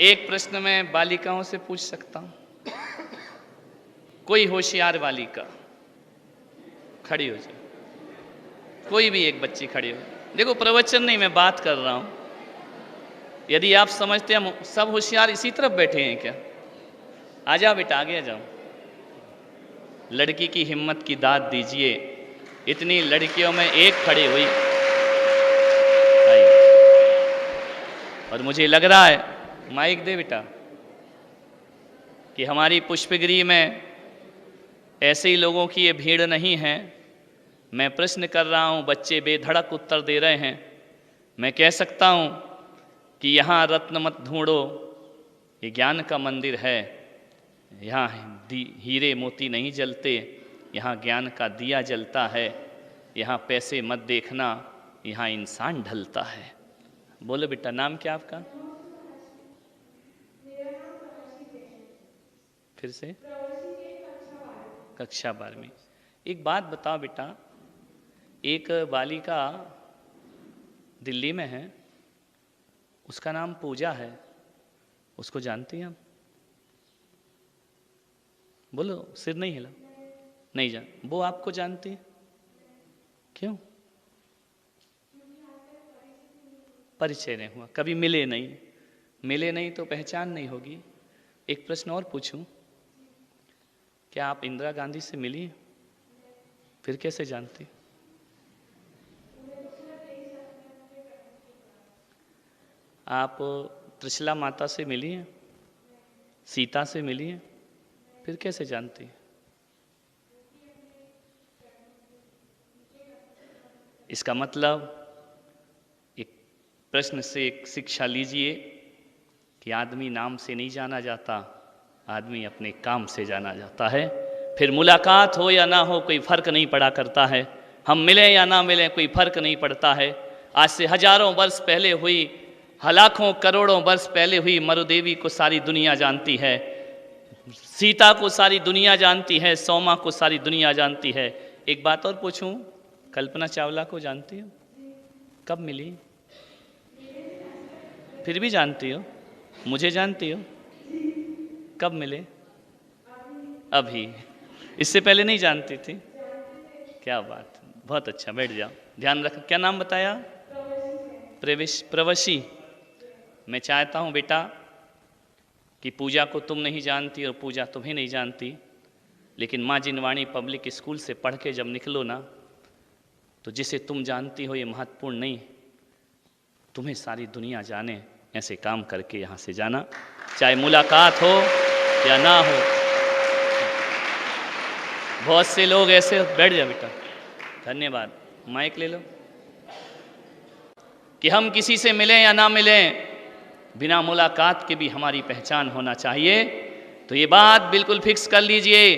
एक प्रश्न मैं बालिकाओं से पूछ सकता हूं? कोई होशियार बालिका खड़ी हो जाए, कोई भी एक बच्ची खड़ी हो। देखो, प्रवचन नहीं, मैं बात कर रहा हूं। यदि आप समझते हम सब होशियार इसी तरफ बैठे हैं क्या? आ जाओ बेटा, आगे आ जाओ। लड़की की हिम्मत की दाद दीजिए। इतनी लड़कियों में एक खड़ी हुई। और मुझे लग रहा है, माइक दे बेटा, कि हमारी पुष्पगिरी में ऐसे ही लोगों की ये भीड़ नहीं है। मैं प्रश्न कर रहा हूं, बच्चे बेधड़क उत्तर दे रहे हैं। मैं कह सकता हूं कि यहाँ रत्न मत ढूंढो, ये ज्ञान का मंदिर है। यहाँ हीरे मोती नहीं जलते, यहाँ ज्ञान का दिया जलता है। यहाँ पैसे मत देखना, यहाँ इंसान ढलता है। बोलो बेटा, नाम क्या आपका? फिर से? कक्षा 12वीं। एक बात बताओ बेटा, एक बालिका दिल्ली में है, उसका नाम पूजा है, उसको जानती हैं आप? बोलो, सिर नहीं हिला। नहीं जान। वो आपको जानती है? क्यों? परिचय नहीं हुआ, कभी मिले नहीं। मिले नहीं तो पहचान नहीं होगी। एक प्रश्न और पूछूं, क्या आप इंदिरा गांधी से मिली? फिर कैसे जानती? आप त्रिशला माता से मिली हैं? सीता से मिली हैं? फिर कैसे जानती? इसका मतलब एक प्रश्न से एक शिक्षा लीजिए कि आदमी नाम से नहीं जाना जाता, आदमी अपने काम से जाना जाता है। फिर मुलाकात हो या ना हो, कोई फर्क नहीं पड़ा करता है। हम मिलें या ना मिलें, कोई फर्क नहीं पड़ता है। आज से हजारों वर्ष पहले हुई, लाखों करोड़ों वर्ष पहले हुई मरुदेवी को सारी दुनिया जानती है, सीता को सारी दुनिया जानती है, सोमा को सारी दुनिया जानती है। एक बात और पूछूं, कल्पना चावला को जानती हो? कब मिली? फिर भी जानती हो? मुझे जानती हो? कब मिले? अभी। इससे पहले नहीं जानती थी? क्या बात, बहुत अच्छा। बैठ जाओ, ध्यान रख। क्या नाम बताया? प्रवशी। मैं चाहता हूं बेटा कि पूजा को तुम नहीं जानती और पूजा तुम्हें नहीं जानती, लेकिन माँ जिनवाणी पब्लिक स्कूल से पढ़ के जब निकलो ना, तो जिसे तुम जानती हो ये महत्वपूर्ण नहीं, तुम्हें सारी दुनिया जाने, ऐसे काम करके यहाँ से जाना, चाहे मुलाकात हो या ना हो। बहुत से लोग ऐसे। बैठ जा बेटा, धन्यवाद। माइक ले लो। कि हम किसी से मिलें या ना मिलें, बिना मुलाकात के भी हमारी पहचान होना चाहिए। तो ये बात बिल्कुल फिक्स कर लीजिए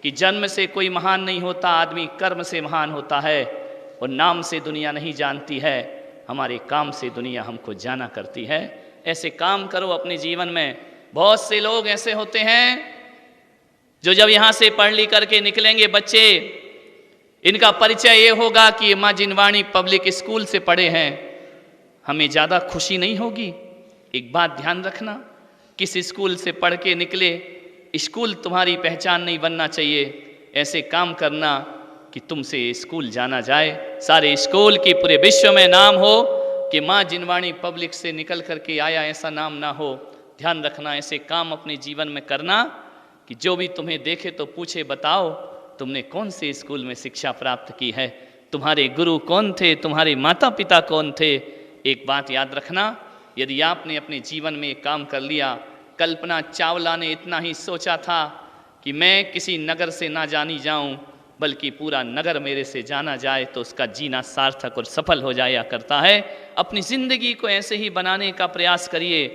कि जन्म से कोई महान नहीं होता, आदमी कर्म से महान होता है। और नाम से दुनिया नहीं जानती है, हमारे काम से दुनिया हमको जाना करती है। ऐसे काम करो अपने जीवन में। बहुत से लोग ऐसे होते हैं जो जब यहाँ से पढ़ लिख करके निकलेंगे बच्चे, इनका परिचय ये होगा कि माँ जिनवाणी पब्लिक स्कूल से पढ़े हैं। हमें ज़्यादा खुशी नहीं होगी? एक बात ध्यान रखना, किस स्कूल से पढ़ के निकले, स्कूल तुम्हारी पहचान नहीं बनना चाहिए। ऐसे काम करना कि तुमसे स्कूल जाना जाए, सारे स्कूल की पूरे विश्व में नाम हो कि माँ जिनवाणी पब्लिक से निकल करके आया, ऐसा नाम ना हो। ध्यान रखना, ऐसे काम अपने जीवन में करना कि जो भी तुम्हें देखे तो पूछे, बताओ तुमने कौन से स्कूल में शिक्षा प्राप्त की है, तुम्हारे गुरु कौन थे, तुम्हारे माता पिता कौन थे। एक बात याद रखना, यदि आपने अपने जीवन में एक काम कर लिया, कल्पना चावला ने इतना ही सोचा था कि मैं किसी नगर से ना जानी जाऊं, बल्कि पूरा नगर मेरे से जाना जाए, तो उसका जीना सार्थक और सफल हो जाया करता है। अपनी ज़िंदगी को ऐसे ही बनाने का प्रयास करिए